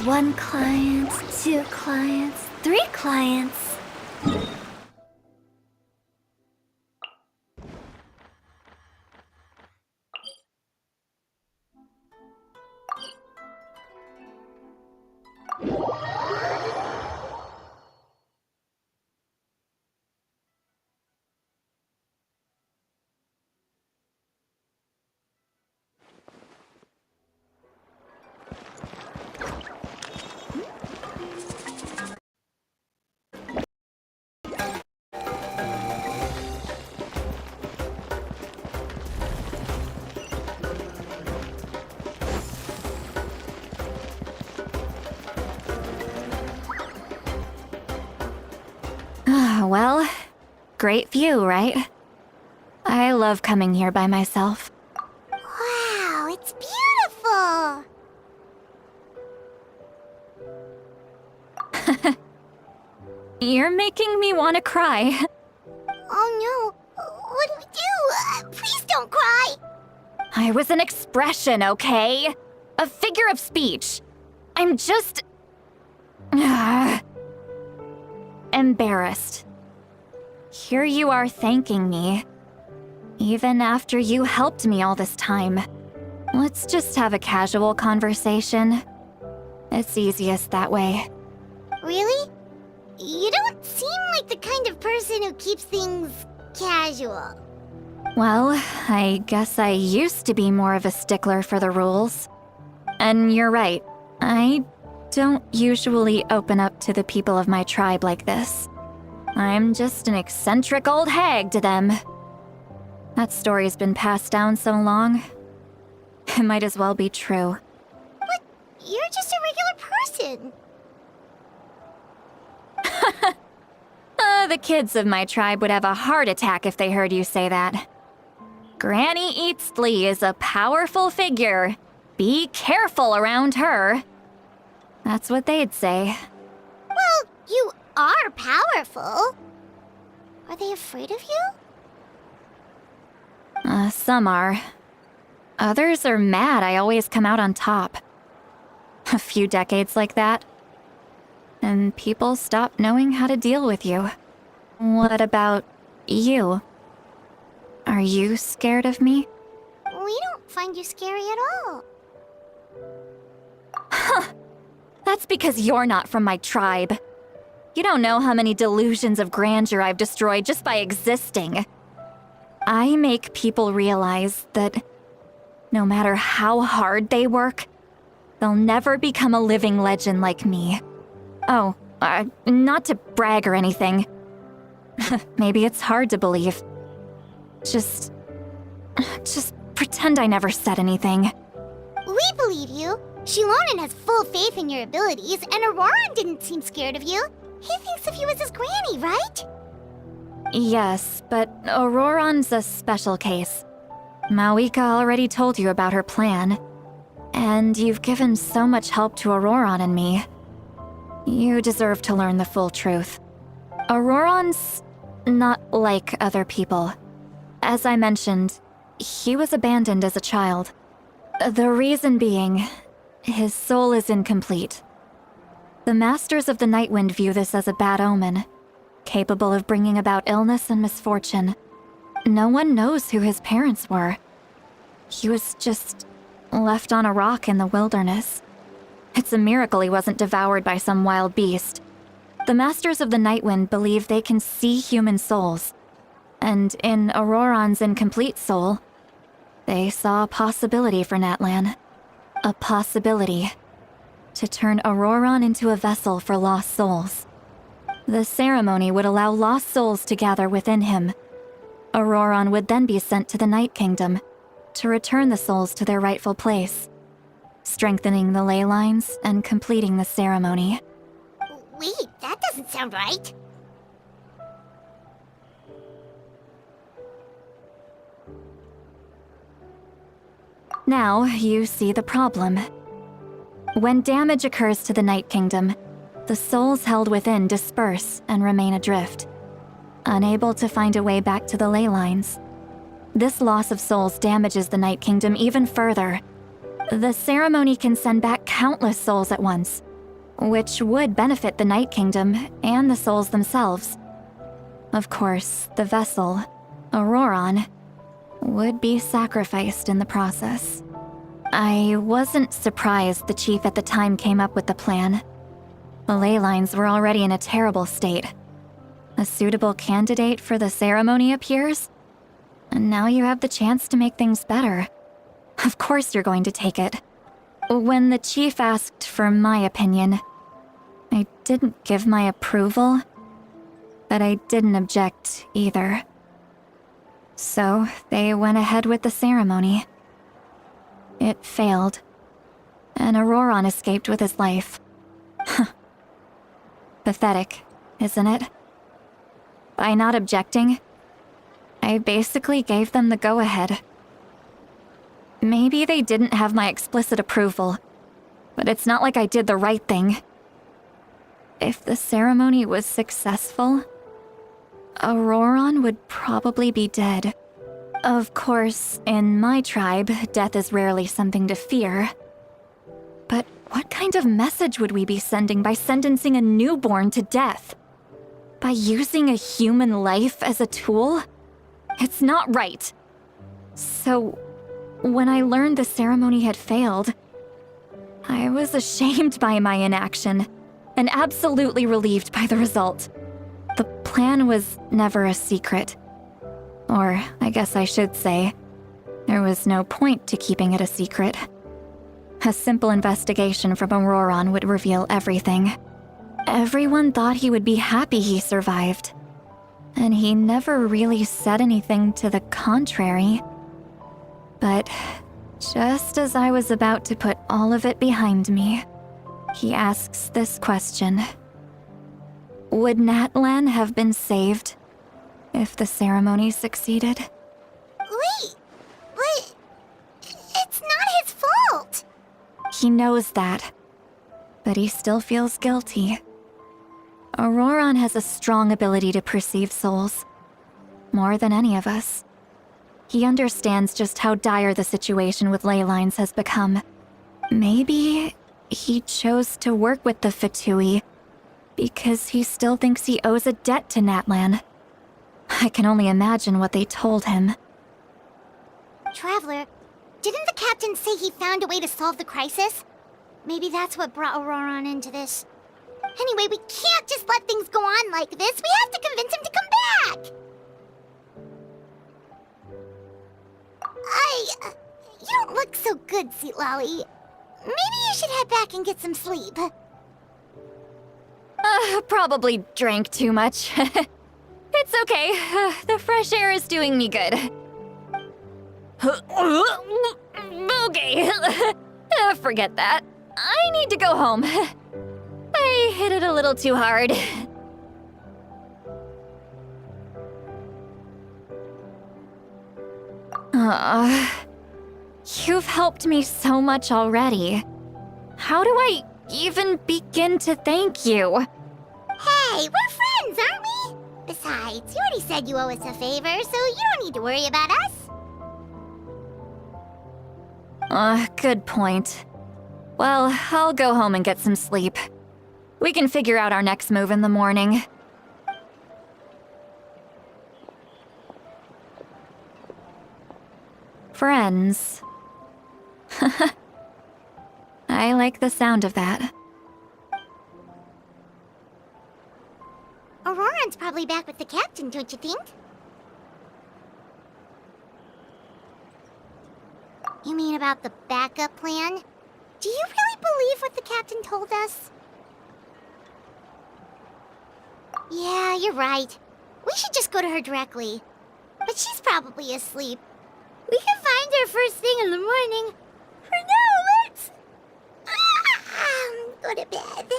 1 client, 2 clients, 3 clients. Well, great view, right? I love coming here by myself. Wow, it's beautiful! You're making me want to cry. Oh no, what do we do? Please don't cry! I was an expression, okay? A figure of speech. I'm just... embarrassed. Here you are thanking me. Even after you helped me all this time. Let's just have a casual conversation. It's easiest that way. Really? You don't seem like the kind of person who keeps things casual. Well, I guess I used to be more of a stickler for the rules. And you're right, I don't usually open up to the people of my tribe like this. I'm just an eccentric old hag to them. That story's been passed down so long, it might as well be true. But you're just a regular person. The kids of my tribe would have a heart attack if they heard you say that. Granny Eatsley is a powerful figure. Be careful around her. That's what they'd say. Well, you are powerful. Are they afraid of you? Some are. Others are mad I always come out on top. A few decades like that, and people stop knowing how to deal with you. What about you? Are you scared of me? We don't find you scary at all. That's because you're not from my tribe. You don't know how many delusions of grandeur I've destroyed just by existing. I make people realize that no matter how hard they work, they'll never become a living legend like me. Oh, not to brag or anything. Maybe it's hard to believe. Just pretend I never said anything. We believe you. Shilonen has full faith in your abilities, and Auroran didn't seem scared of you. He thinks of you as his granny, right? Yes, but Auroran's a special case. Mawika already told you about her plan. And you've given so much help to Auroran and me. You deserve to learn the full truth. Auroran's not like other people. As I mentioned, he was abandoned as a child. The reason being, his soul is incomplete. The Masters of the Nightwind view this as a bad omen, capable of bringing about illness and misfortune. No one knows who his parents were. He was just left on a rock in the wilderness. It's a miracle he wasn't devoured by some wild beast. The Masters of the Nightwind believe they can see human souls, and in Auroran's incomplete soul, they saw a possibility for Natlan. A possibility to turn Auroran into a vessel for lost souls. The ceremony would allow lost souls to gather within him. Auroran would then be sent to the Night Kingdom to return the souls to their rightful place, strengthening the ley lines and completing the ceremony. Wait, that doesn't sound right. Now, you see the problem. When damage occurs to the Night Kingdom, the souls held within disperse and remain adrift, unable to find a way back to the ley lines. This loss of souls damages the Night Kingdom even further. The ceremony can send back countless souls at once, which would benefit the Night Kingdom and the souls themselves. Of course, the vessel, Auroron, would be sacrificed in the process. I wasn't surprised the chief at the time came up with the plan. The ley lines were already in a terrible state. A suitable candidate for the ceremony appears, and now you have the chance to make things better. Of course you're going to take it. When the chief asked for my opinion, I didn't give my approval, but I didn't object either. So they went ahead with the ceremony. It failed, and Auroron escaped with his life. Pathetic, isn't it? By not objecting, I basically gave them the go-ahead. Maybe they didn't have my explicit approval, but it's not like I did the right thing. If the ceremony was successful, Auroron would probably be dead. Of course, in my tribe, death is rarely something to fear. But what kind of message would we be sending by sentencing a newborn to death? By using a human life as a tool? It's not right. So, when I learned the ceremony had failed, I was ashamed by my inaction, and absolutely relieved by the result. The plan was never a secret. Or, I guess I should say, there was no point to keeping it a secret. A simple investigation from Auroron would reveal everything. Everyone thought he would be happy he survived. And he never really said anything to the contrary. But just as I was about to put all of it behind me, he asks this question. Would Natlan have been saved if the ceremony succeeded? Wait, but it's not his fault. He knows that, but he still feels guilty. Auroron has a strong ability to perceive souls, more than any of us. He understands just how dire the situation with ley lines has become. Maybe he chose to work with the Fatui because he still thinks he owes a debt to Natlan. I can only imagine what they told him. Traveler, didn't the captain say he found a way to solve the crisis? Maybe that's what brought Auroron into this. Anyway, we can't just let things go on like this. We have to convince him to come back! You don't look so good, Sweet Lolly. Maybe you should head back and get some sleep. Probably drank too much. It's okay. The fresh air is doing me good. Okay. Forget that. I need to go home. I hit it a little too hard. You've helped me so much already. How do I even begin to thank you? Hey, we're friends, aren't we? Besides, you already said you owe us a favor, so you don't need to worry about us. Good point. Well, I'll go home and get some sleep. We can figure out our next move in the morning. Friends. I like the sound of that. Auroron's probably back with the captain, don't you think? You mean about the backup plan? Do you really believe what the captain told us? Yeah, you're right. We should just go to her directly. But she's probably asleep. We can find her first thing in the morning. For now, let's... go to bed.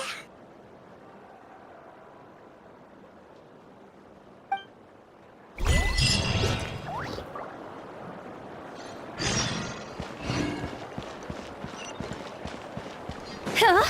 Huh?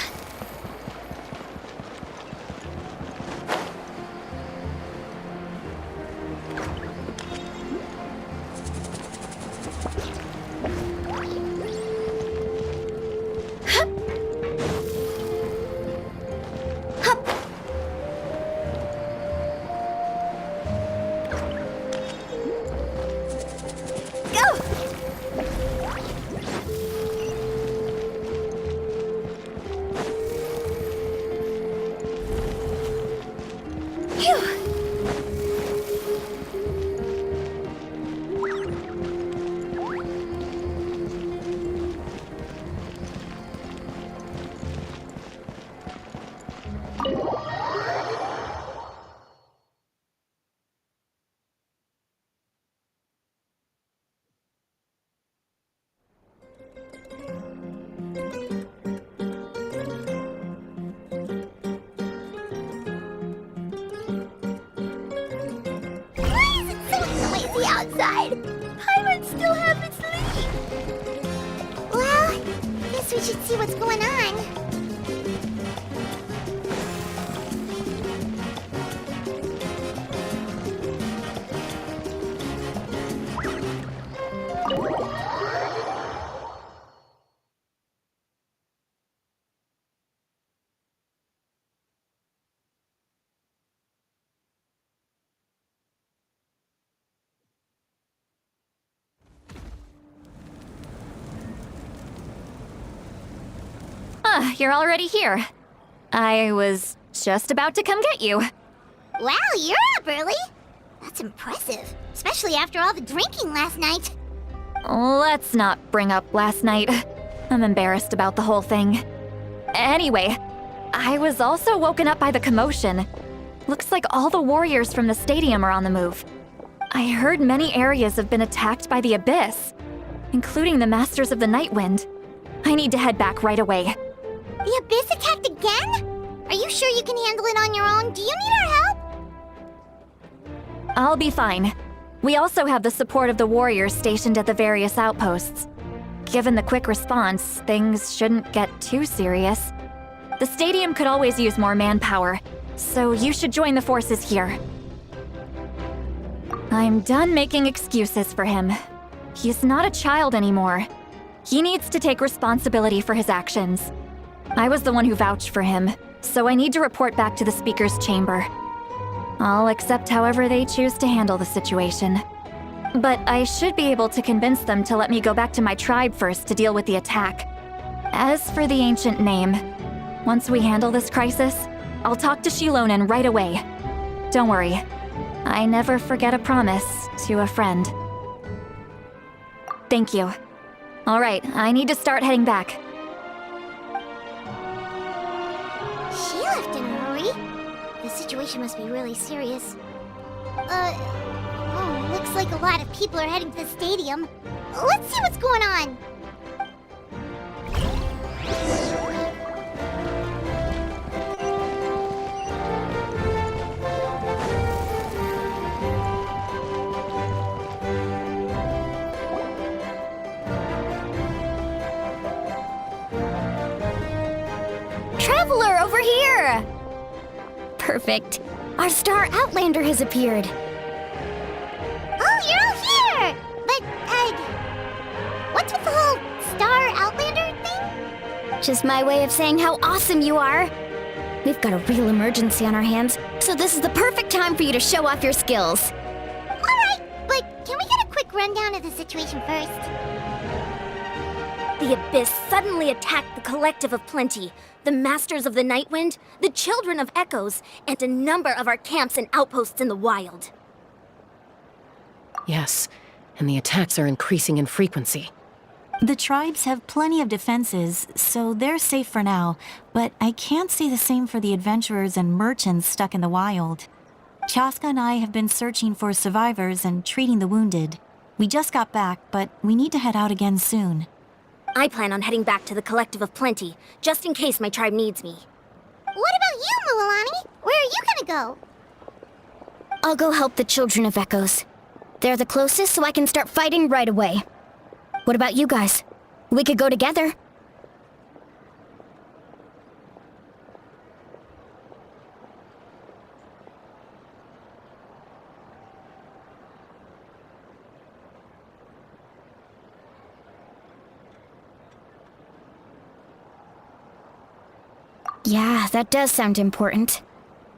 Why is it so noisy outside? Pirates still haven't sleep. Well, guess we should see what's going on. You're already here. I was just about to come get you. Wow, you're up early. That's impressive, especially after all the drinking last night. Let's not bring up last night. I'm embarrassed about the whole thing. Anyway, I was also woken up by the commotion. Looks like all the warriors from the stadium are on the move. I heard many areas have been attacked by the Abyss, including the Masters of the Nightwind. I need to head back right away. The Abyss attacked again? Are you sure you can handle it on your own? Do you need our help? I'll be fine. We also have the support of the warriors stationed at the various outposts. Given the quick response, things shouldn't get too serious. The stadium could always use more manpower, so you should join the forces here. I'm done making excuses for him. He's not a child anymore. He needs to take responsibility for his actions. I was the one who vouched for him, so I need to report back to the Speaker's chamber. I'll accept however they choose to handle the situation. But I should be able to convince them to let me go back to my tribe first to deal with the attack. As for the ancient name, once we handle this crisis, I'll talk to Shilonen right away. Don't worry, I never forget a promise to a friend. Thank you. All right, I need to start heading back. She left in a hurry. The situation must be really serious. Looks like a lot of people are heading to the stadium. Let's see what's going on. Traveler, over here! Perfect. Our star Outlander has appeared. Oh, you're all here! But, what's with the whole Star Outlander thing? Just my way of saying how awesome you are. We've got a real emergency on our hands, so this is the perfect time for you to show off your skills. Alright, but can we get a quick rundown of the situation first? The Abyss suddenly attacked the Collective of Plenty, the Masters of the Nightwind, the Children of Echoes, and a number of our camps and outposts in the wild. Yes, and the attacks are increasing in frequency. The tribes have plenty of defenses, so they're safe for now, but I can't say the same for the adventurers and merchants stuck in the wild. Chaska and I have been searching for survivors and treating the wounded. We just got back, but we need to head out again soon. I plan on heading back to the Collective of Plenty, just in case my tribe needs me. What about you, Mualani? Where are you gonna go? I'll go help the Children of Echoes. They're the closest, so I can start fighting right away. What about you guys? We could go together. Yeah, that does sound important.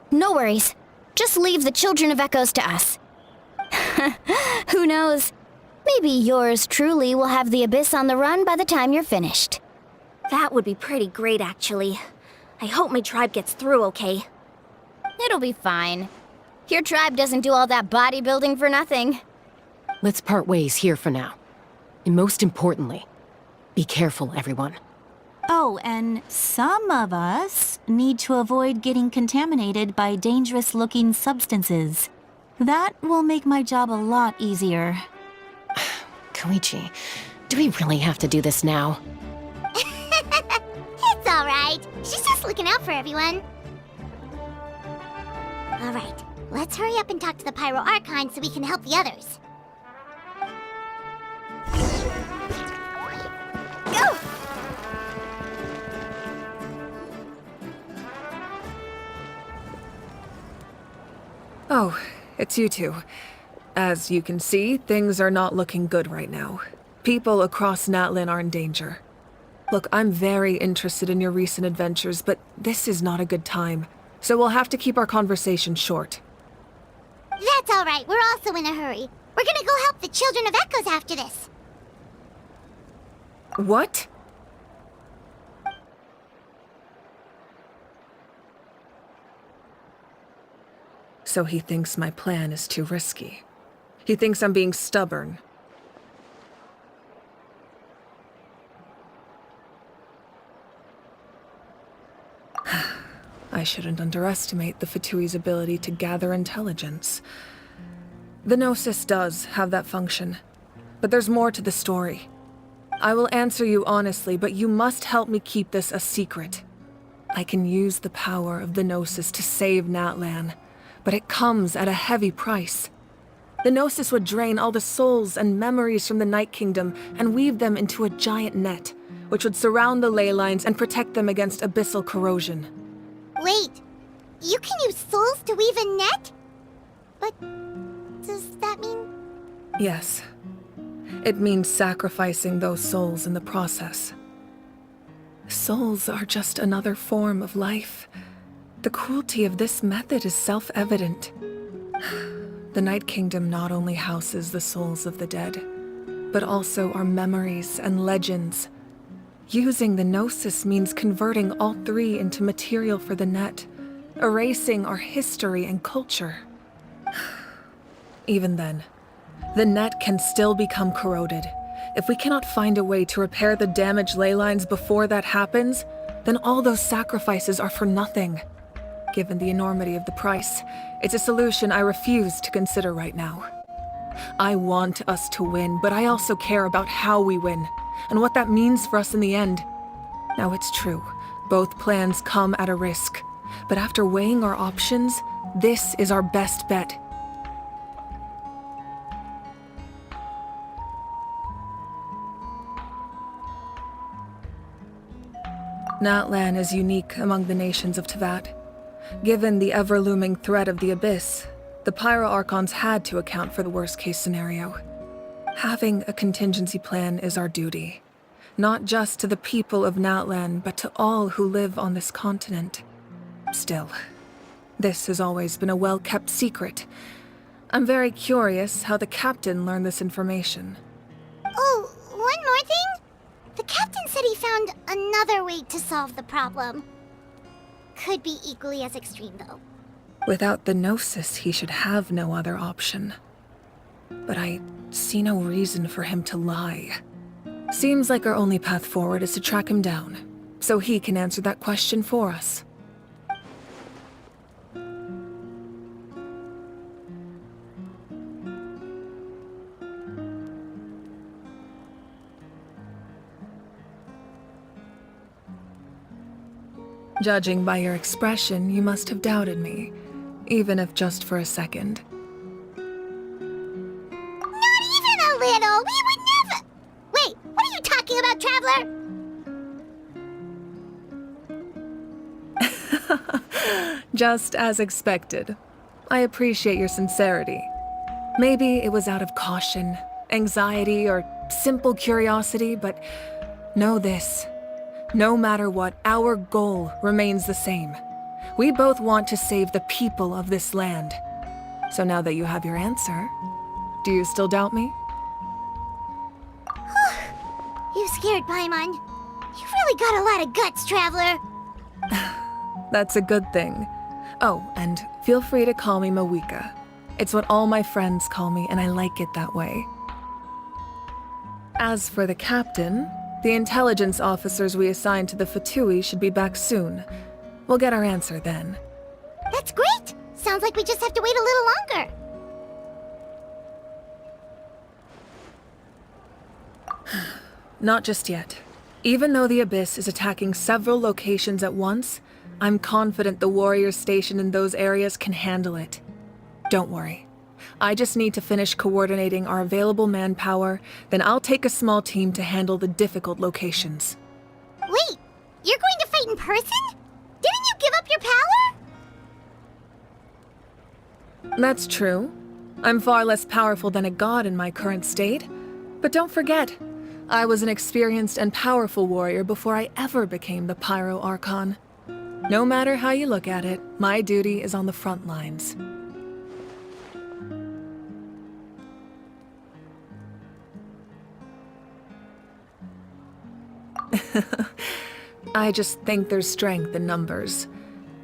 No worries. Just leave the Children of Echoes to us. Who knows? Maybe yours truly will have the Abyss on the run by the time you're finished. That would be pretty great, actually. I hope my tribe gets through okay. It'll be fine. Your tribe doesn't do all that bodybuilding for nothing. Let's part ways here for now. And most importantly, be careful, everyone. Oh, and some of us need to avoid getting contaminated by dangerous-looking substances. That will make my job a lot easier. Koichi, do we really have to do this now? It's alright. She's just looking out for everyone. Alright, let's hurry up and talk to the Pyro Archon so we can help the others. Go! Oh, it's you two. As you can see, things are not looking good right now. People across Natlin are in danger. Look, I'm very interested in your recent adventures, but this is not a good time. So we'll have to keep our conversation short. That's alright, we're also in a hurry. We're gonna go help the Children of Echoes after this. What? So he thinks my plan is too risky. He thinks I'm being stubborn. I shouldn't underestimate the Fatui's ability to gather intelligence. The Gnosis does have that function, but there's more to the story. I will answer you honestly, but you must help me keep this a secret. I can use the power of the Gnosis to save Natlan, but it comes at a heavy price. The Gnosis would drain all the souls and memories from the Night Kingdom and weave them into a giant net, which would surround the ley lines and protect them against abyssal corrosion. Wait, you can use souls to weave a net? But does that mean... Yes. It means sacrificing those souls in the process. Souls are just another form of life. The cruelty of this method is self-evident. The Night Kingdom not only houses the souls of the dead, but also our memories and legends. Using the Gnosis means converting all three into material for the net, erasing our history and culture. Even then, the net can still become corroded. If we cannot find a way to repair the damaged ley lines before that happens, then all those sacrifices are for nothing. Given the enormity of the price, it's a solution I refuse to consider right now. I want us to win, but I also care about how we win, and what that means for us in the end. Now it's true, both plans come at a risk, but after weighing our options, this is our best bet. Natlan is unique among the nations of Teyvat. Given the ever-looming threat of the Abyss, the Pyro Archons had to account for the worst-case scenario. Having a contingency plan is our duty, not just to the people of Natlan, but to all who live on this continent. Still, this has always been a well-kept secret. I'm very curious how the captain learned this information. Oh, one more thing? The captain said he found another way to solve the problem. Could be equally as extreme, though. Without the Gnosis, he should have no other option. But I see no reason for him to lie. Seems like our only path forward is to track him down, so he can answer that question for us. Judging by your expression, you must have doubted me, even if just for a second. Not even a little! We would never... Wait, what are you talking about, Traveler? Just as expected. I appreciate your sincerity. Maybe it was out of caution, anxiety, or simple curiosity, but know this. No matter what, our goal remains the same. We both want to save the people of this land. So now that you have your answer, do you still doubt me? You scared Paimon. You've really got a lot of guts, Traveler. That's a good thing. Oh, and feel free to call me Mawika. It's what all my friends call me, and I like it that way. As for the captain, the intelligence officers we assigned to the Fatui should be back soon. We'll get our answer then. That's great! Sounds like we just have to wait a little longer. Not just yet. Even though the Abyss is attacking several locations at once, I'm confident the warriors stationed in those areas can handle it. Don't worry. I just need to finish coordinating our available manpower, then I'll take a small team to handle the difficult locations. Wait, you're going to fight in person? Didn't you give up your power? That's true. I'm far less powerful than a god in my current state. But don't forget, I was an experienced and powerful warrior before I ever became the Pyro Archon. No matter how you look at it, my duty is on the front lines. I just think there's strength in numbers.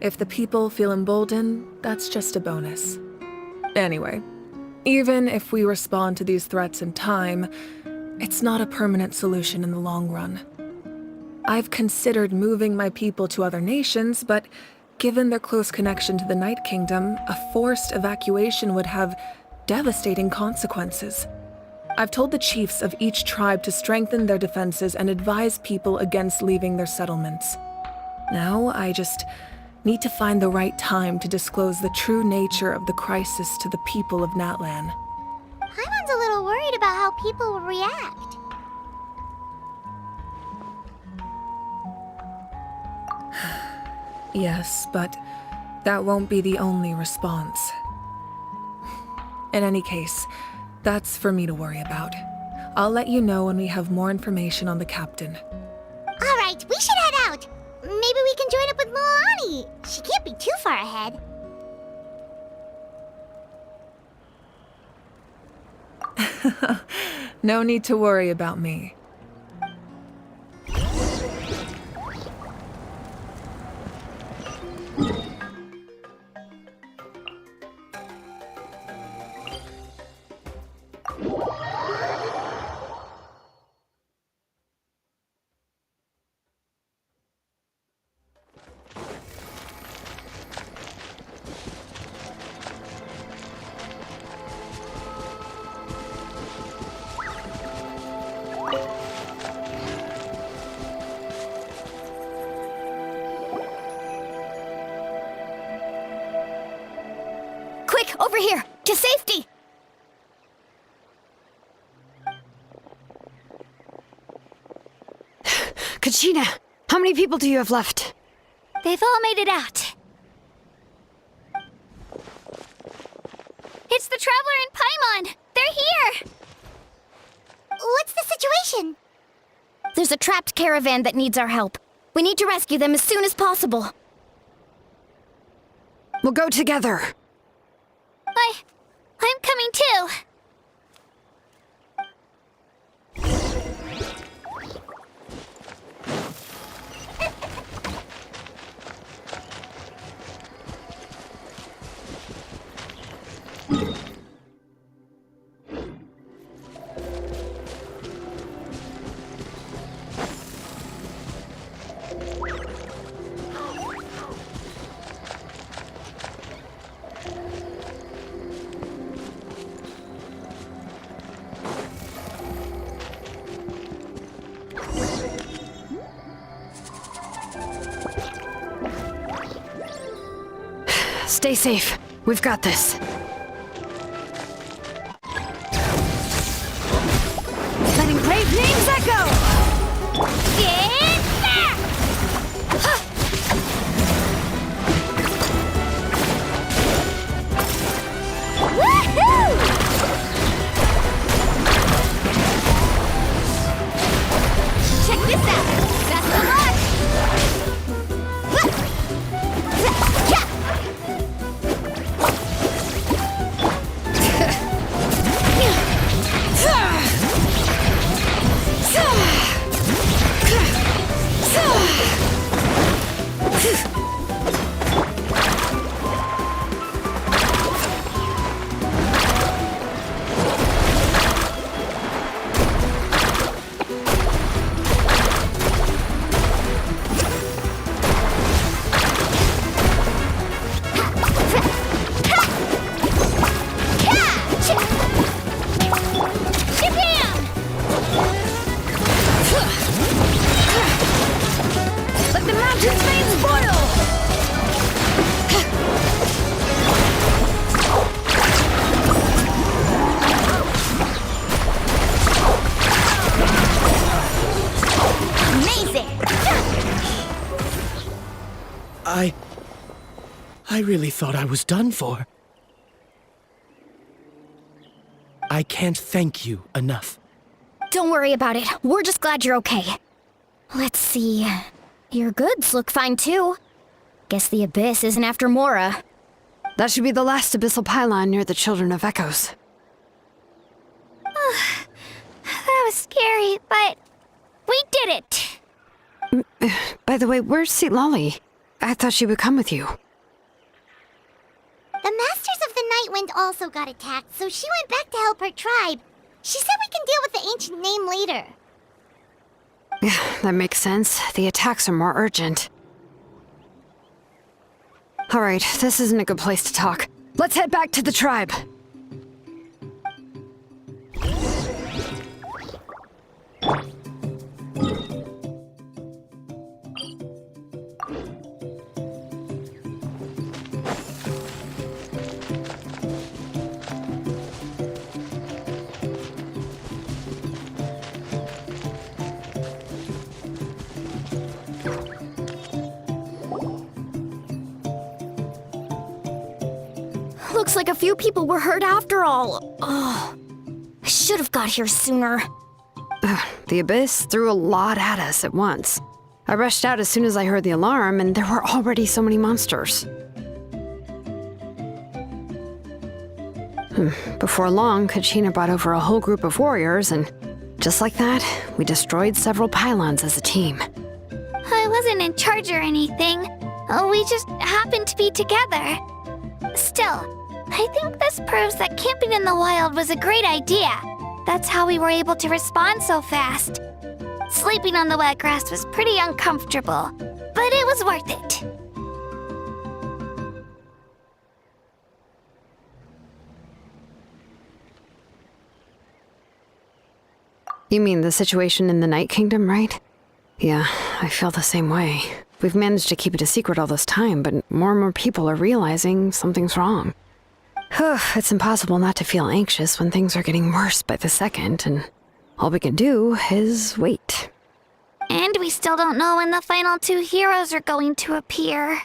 If the people feel emboldened, that's just a bonus. Anyway, even if we respond to these threats in time, it's not a permanent solution in the long run. I've considered moving my people to other nations, but given their close connection to the Night Kingdom, a forced evacuation would have devastating consequences. I've told the chiefs of each tribe to strengthen their defenses and advise people against leaving their settlements. Now, I just need to find the right time to disclose the true nature of the crisis to the people of Natlan. Paimon's a little worried about how people will react. Yes, but that won't be the only response. In any case, that's for me to worry about. I'll let you know when we have more information on the captain. Alright, we should head out. Maybe we can join up with Moani. She can't be too far ahead. No need to worry about me. Quick, over here! To safety! Kachina, how many people do you have left? They've all made it out. It's the Traveler and Paimon! They're here! What's the situation? There's a trapped caravan that needs our help. We need to rescue them as soon as possible. We'll go together. I'm coming too. Stay safe. We've got this. Letting brave names echo! Get back! Woohoo! Check this out! That's the launch! I really thought I was done for. I can't thank you enough. Don't worry about it. We're just glad you're okay. Let's see. Your goods look fine too. Guess the Abyss isn't after Mora. That should be the last abyssal pylon near the Children of Echoes. That was scary, but we did it. By the way, where's St. Lolly? I thought she would come with you. The Masters of the Night Wind also got attacked, so she went back to help her tribe. She said we can deal with the ancient name later. Yeah, that makes sense. The attacks are more urgent. Alright, this isn't a good place to talk. Let's head back to the tribe. Looks like a few people were hurt after all. Oh, I should have got here sooner. The Abyss threw a lot at us at once. I rushed out as soon as I heard the alarm, and there were already so many monsters. Before long, Kachina brought over a whole group of warriors, and just like that, we destroyed several pylons as a team. I wasn't in charge or anything. We just happened to be together. Still, I think this proves that camping in the wild was a great idea. That's how we were able to respond so fast. Sleeping on the wet grass was pretty uncomfortable, but it was worth it. You mean the situation in the Night Kingdom, right? Yeah, I feel the same way. We've managed to keep it a secret all this time, but more and more people are realizing something's wrong. It's impossible not to feel anxious when things are getting worse by the second, and all we can do is wait. And we still don't know when the final two heroes are going to appear.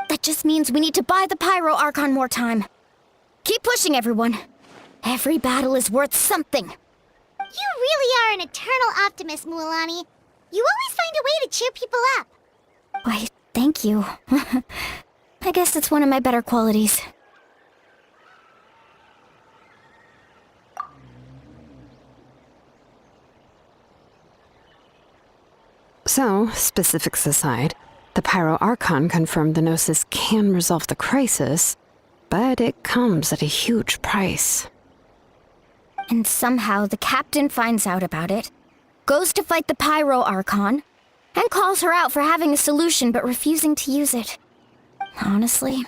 That just means we need to buy the Pyro Archon more time. Keep pushing, everyone. Every battle is worth something. You really are an eternal optimist, Mualani. You always find a way to cheer people up. Why, thank you. I guess it's one of my better qualities. So, specifics aside, the Pyro Archon confirmed the Gnosis can resolve the crisis, but it comes at a huge price. And somehow the captain finds out about it, goes to fight the Pyro Archon, and calls her out for having a solution but refusing to use it. Honestly,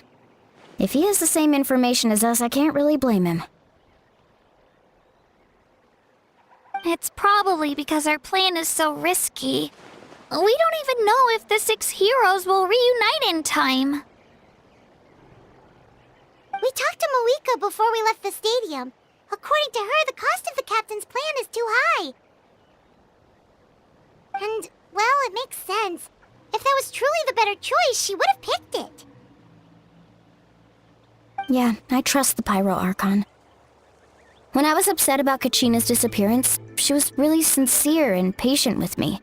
if he has the same information as us, I can't really blame him. It's probably because our plan is so risky. We don't even know if the 6 heroes will reunite in time. We talked to Malika before we left the stadium. According to her, the cost of the captain's plan is too high. And, well, it makes sense. If that was truly the better choice, she would have picked it. Yeah, I trust the Pyro Archon. When I was upset about Kachina's disappearance, she was really sincere and patient with me.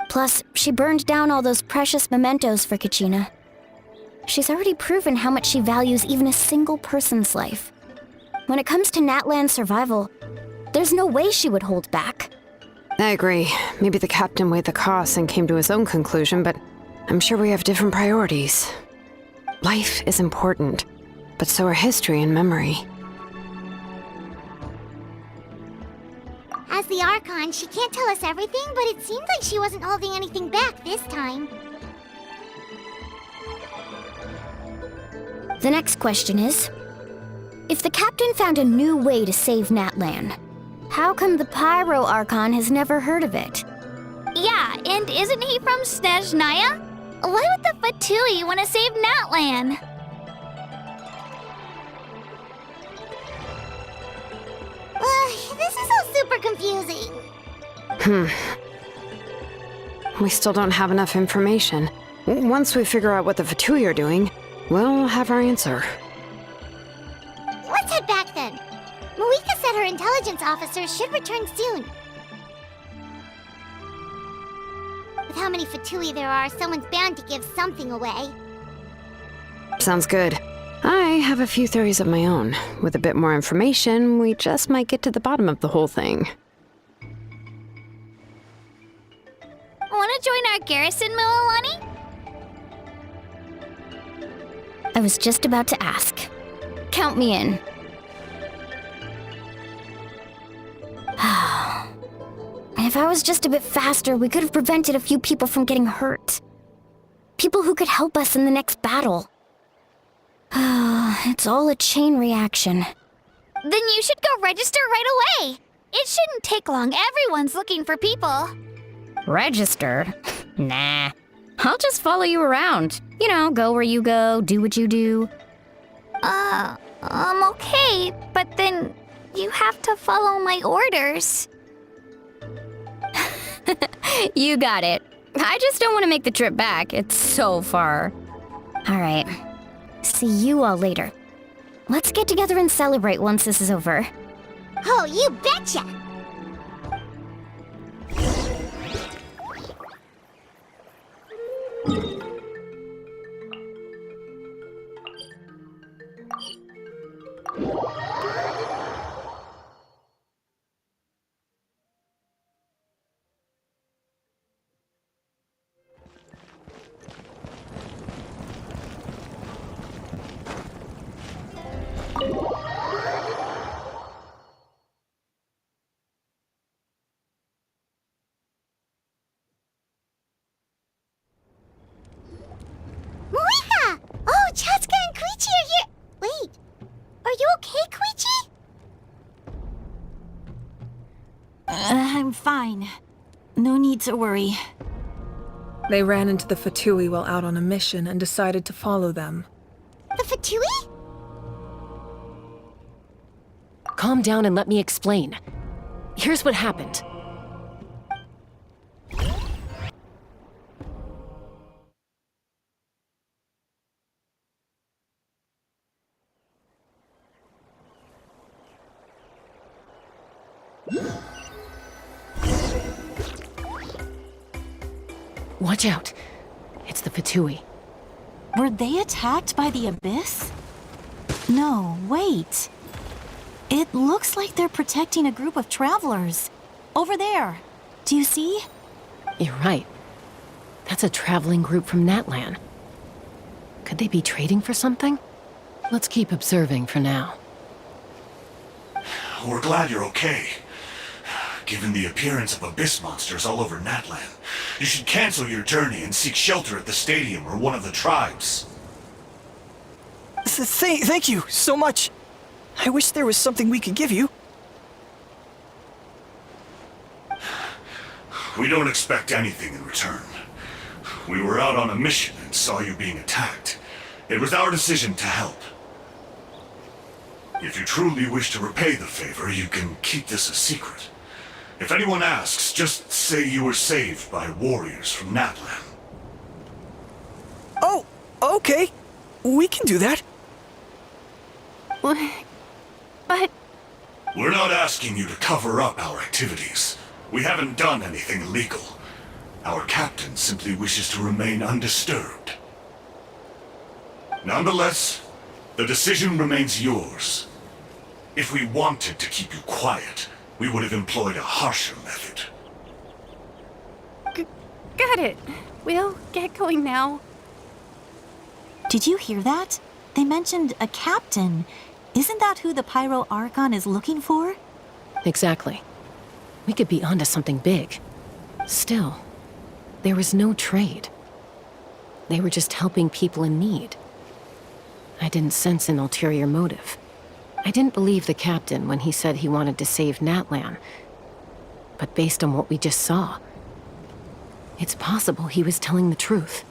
Plus, she burned down all those precious mementos for Kachina. She's already proven how much she values even a single person's life. When it comes to Natlan's survival, there's no way she would hold back. I agree. Maybe the captain weighed the costs and came to his own conclusion, but I'm sure we have different priorities. Life is important, but so are history and memory. As the Archon, she can't tell us everything, but it seemed like she wasn't holding anything back this time. The next question is, if the captain found a new way to save Natlan, how come the Pyro Archon has never heard of it? Yeah, and isn't he from Snezhnaya? Why would the Fatui want to save Natlan? This is all super confusing. We still don't have enough information. Once we figure out what the Fatui are doing, we'll have our answer. Let's head back then. Malika said her intelligence officer should return soon. With how many Fatui there are, someone's bound to give something away. Sounds good. I have a few theories of my own. With a bit more information, we just might get to the bottom of the whole thing. Wanna join our garrison, Mililani? I was just about to ask. Count me in. If I was just a bit faster, we could have prevented a few people from getting hurt. People who could help us in the next battle. It's all a chain reaction. Then you should go register right away. It shouldn't take long. Everyone's looking for people. Register? Nah. I'll just follow you around. You know, go where you go, do what you do. Okay, but then you have to follow my orders. You got it. I just don't want to make the trip back. It's so far. All right. See you all later. Let's get together and celebrate once this is over. Oh, you betcha! Malika! Oh, Chaska and Koichi are here! Wait, are you okay, Koichi? I'm fine. No need to worry. They ran into the Fatui while out on a mission and decided to follow them. The Fatui? Calm down and let me explain. Here's what happened. Watch out. It's the Fatui. Were they attacked by the Abyss? No, wait. It looks like they're protecting a group of travelers. Over there. Do you see? You're right. That's a traveling group from Natlan. Could they be trading for something? Let's keep observing for now. We're glad you're okay. Given the appearance of abyss monsters all over Natlan, you should cancel your journey and seek shelter at the stadium or one of the tribes. Thank you so much. I wish there was something we could give you. We don't expect anything in return. We were out on a mission and saw you being attacked. It was our decision to help. If you truly wish to repay the favor, you can keep this a secret. If anyone asks, just say you were saved by warriors from Natlan. Oh, okay. We can do that. But We're not asking you to cover up our activities. We haven't done anything illegal. Our captain simply wishes to remain undisturbed. Nonetheless, the decision remains yours. If we wanted to keep you quiet, we would have employed a harsher method. got it. We'll get going now. Did you hear that? They mentioned a captain. Isn't that who the Pyro Archon is looking for? Exactly. We could be onto something big. Still, there was no trade. They were just helping people in need. I didn't sense an ulterior motive. I didn't believe the captain when he said he wanted to save Natlan. But based on what we just saw, it's possible he was telling the truth.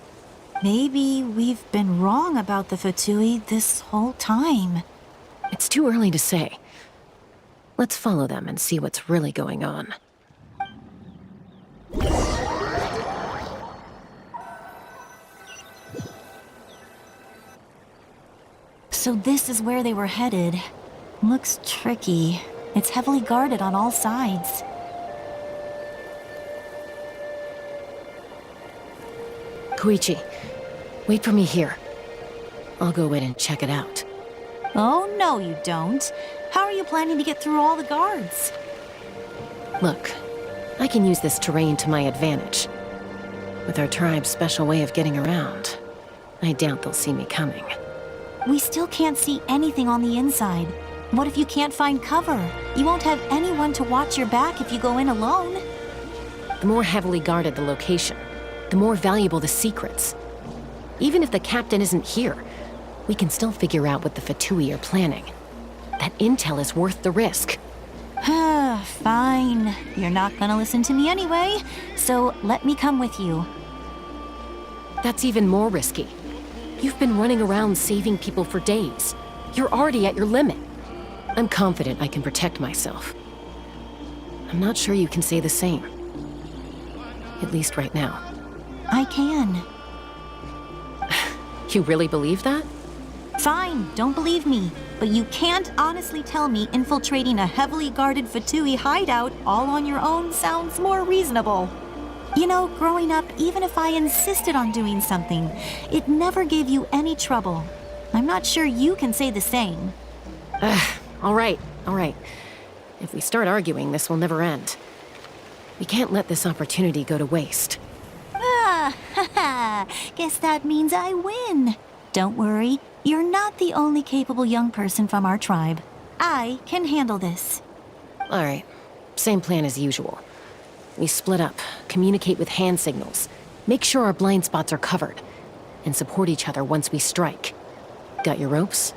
Maybe we've been wrong about the Fatui this whole time. It's too early to say. Let's follow them and see what's really going on. So this is where they were headed. Looks tricky. It's heavily guarded on all sides. Koichi, wait for me here. I'll go in and check it out. Oh, no you don't. How are you planning to get through all the guards? Look, I can use this terrain to my advantage. With our tribe's special way of getting around, I doubt they'll see me coming. We still can't see anything on the inside. What if you can't find cover? You won't have anyone to watch your back if you go in alone. The more heavily guarded the location, the more valuable the secrets. Even if the captain isn't here, we can still figure out what the Fatui are planning. That intel is worth the risk. Fine. You're not gonna listen to me anyway, so let me come with you. That's even more risky. You've been running around saving people for days. You're already at your limit. I'm confident I can protect myself. I'm not sure you can say the same. At least right now. I can. You really believe that? Fine, don't believe me. But you can't honestly tell me infiltrating a heavily guarded Fatui hideout all on your own sounds more reasonable. You know, growing up, even if I insisted on doing something, it never gave you any trouble. I'm not sure you can say the same. All right. If we start arguing, this will never end. We can't let this opportunity go to waste. Guess that means I win. Don't worry, you're not the only capable young person from our tribe. I can handle this. All right, same plan as usual. We split up, communicate with hand signals, make sure our blind spots are covered, and support each other once we strike. Got your ropes?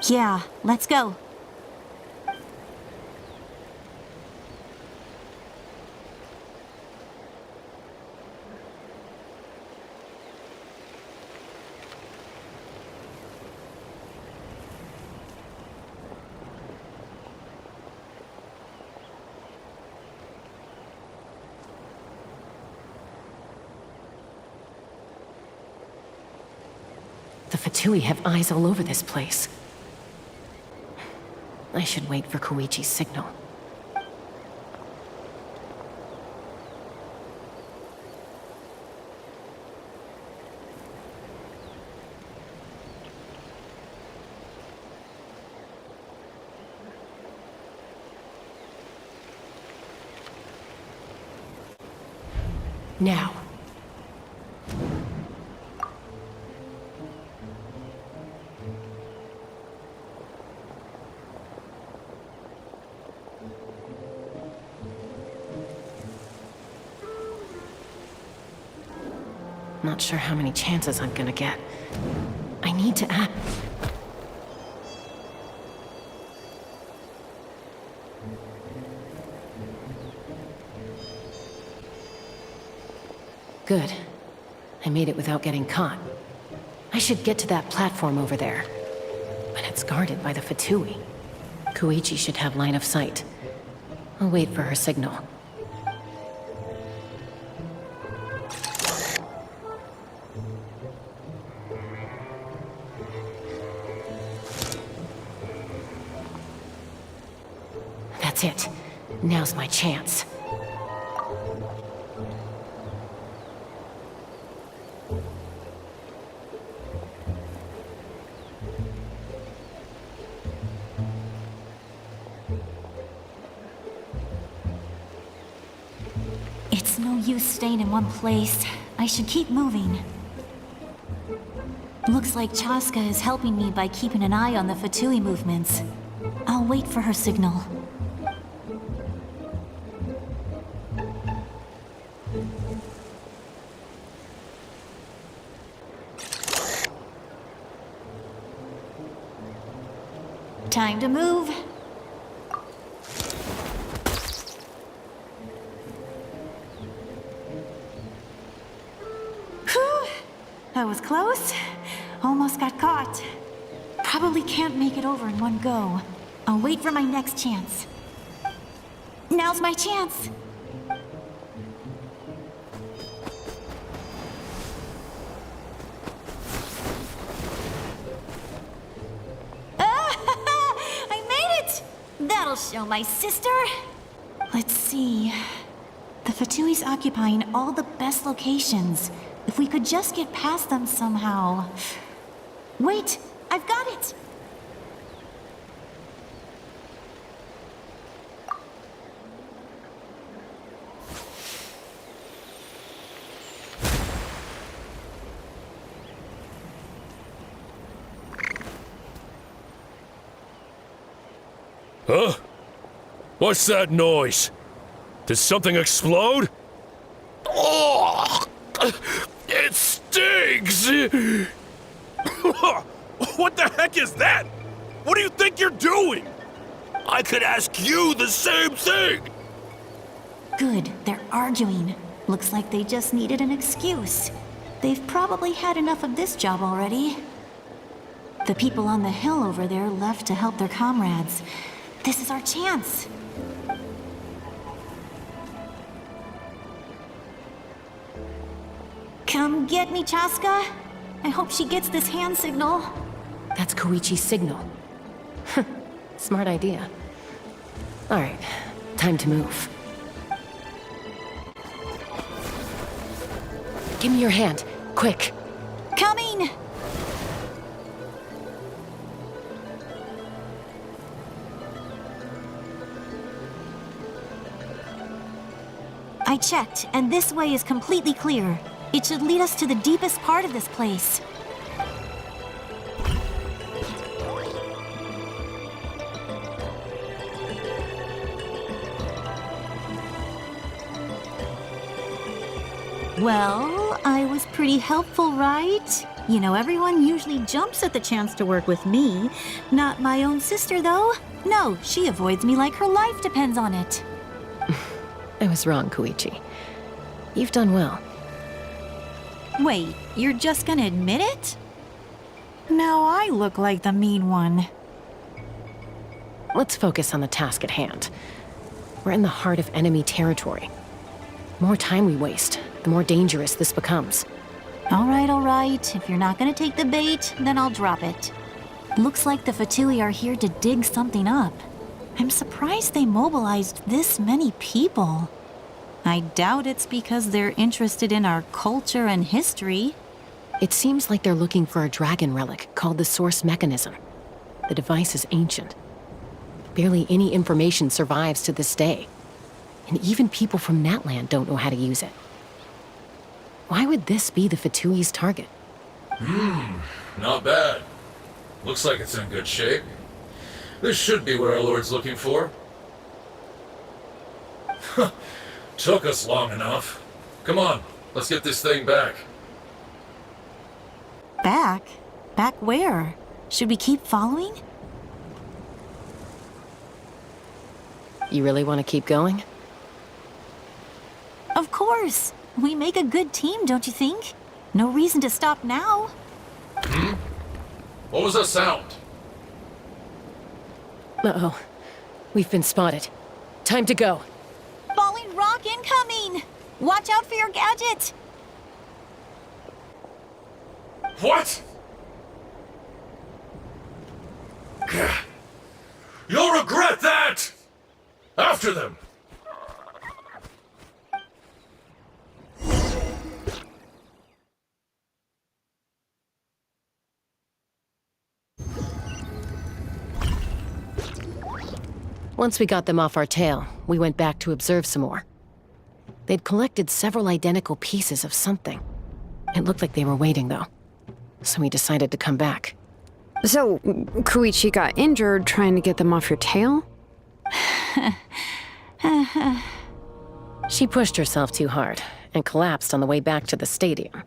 Yeah, let's go. The Fatui have eyes all over this place. I should wait for Koichi's signal. Now. Not sure how many chances I'm gonna get. I need to act. Good. I made it without getting caught. I should get to that platform over there. But it's guarded by the Fatui. Koichi should have line of sight. I'll wait for her signal. That's it. Now's my chance. It's no use staying in one place. I should keep moving. Looks like Chaska is helping me by keeping an eye on the Fatui movements. I'll wait for her signal. Time to move. Whew. That was close. Almost got caught. Probably can't make it over in one go. I'll wait for my next chance. Now's my chance. I'll show my sister. Let's see. The Fatui's occupying all the best locations. If we could just get past them somehow. Wait, I've got it! Huh? What's that noise? Did something explode? Oh! It stings! What the heck is that? What do you think you're doing? I could ask you the same thing! Good, they're arguing. Looks like they just needed an excuse. They've probably had enough of this job already. The people on the hill over there left to help their comrades. This is our chance. Come get me, Chaska. I hope she gets this hand signal. That's Koichi's signal. Smart idea. All right, time to move. Give me your hand, quick. Coming! I checked, and this way is completely clear. It should lead us to the deepest part of this place. Well, I was pretty helpful, right? You know, everyone usually jumps at the chance to work with me. Not my own sister, though. No, she avoids me like her life depends on it. I was wrong, Koichi. You've done well. Wait, you're just gonna admit it? Now I look like the mean one. Let's focus on the task at hand. We're in the heart of enemy territory. The more time we waste, the more dangerous this becomes. All right. If you're not gonna take the bait, then I'll drop it. Looks like the Fatui are here to dig something up. I'm surprised they mobilized this many people. I doubt it's because they're interested in our culture and history. It seems like they're looking for a dragon relic called the Source Mechanism. The device is ancient. Barely any information survives to this day. And even people from Natland don't know how to use it. Why would this be the Fatui's target? Not bad. Looks like it's in good shape. This should be what our Lord's looking for. Took us long enough. Come on, let's get this thing back. Back? Back where? Should we keep following? You really want to keep going? Of course. We make a good team, don't you think? No reason to stop now. What was that sound? Uh-oh. We've been spotted. Time to go. Falling rock incoming! Watch out for your gadget! What? You'll regret that! After them! Once we got them off our tail, we went back to observe some more. They'd collected several identical pieces of something. It looked like they were waiting, though. So we decided to come back. So, Koichi got injured trying to get them off your tail? She pushed herself too hard and collapsed on the way back to the stadium.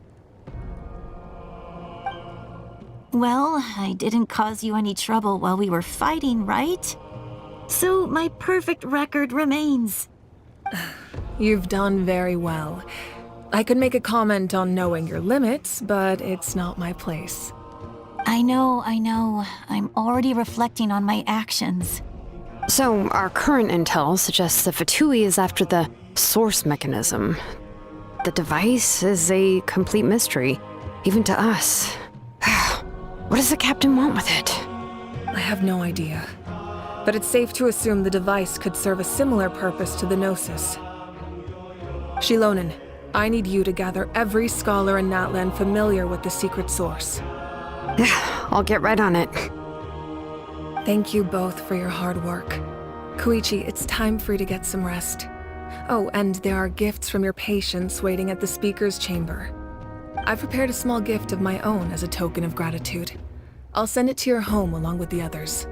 Well, I didn't cause you any trouble while we were fighting, right? So my perfect record remains. You've done very well. I could make a comment on knowing your limits, but it's not my place. I know. I'm already reflecting on my actions. So, our current intel suggests the Fatui is after the Source Mechanism. The device is a complete mystery, even to us. What does the captain want with it? I have no idea. but it's safe to assume the device could serve a similar purpose to the Gnosis. Shilonen, I need you to gather every scholar in Natlan familiar with the secret source. I'll get right on it. Thank you both for your hard work. Koichi, it's time for you to get some rest. Oh, and there are gifts from your patients waiting at the speaker's chamber. I've prepared a small gift of my own as a token of gratitude. I'll send it to your home along with the others.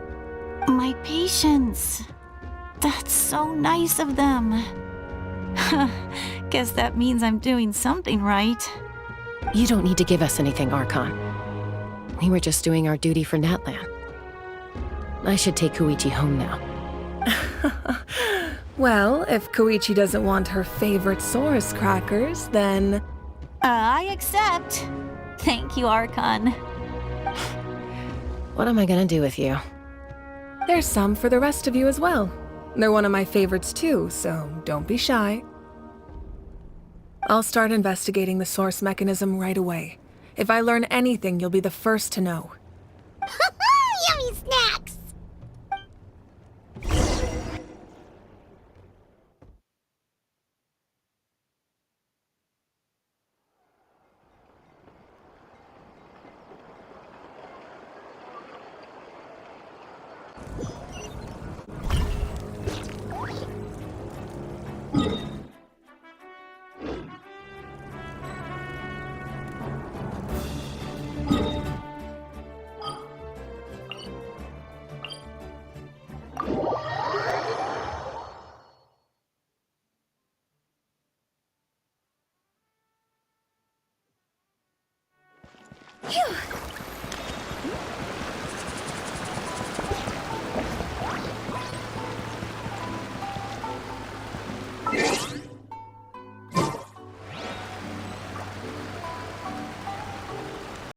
My patience. That's so nice of them. Guess that means I'm doing something right. You don't need to give us anything, Archon. We were just doing our duty for Natlan. I should take Koichi home now. Well, if Koichi doesn't want her favorite Saurus crackers, then... I accept. Thank you, Archon. What am I gonna do with you? There's some for the rest of you as well. They're one of my favorites too, so don't be shy. I'll start investigating the source mechanism right away. If I learn anything, you'll be the first to know. Yummy snacks! Phew!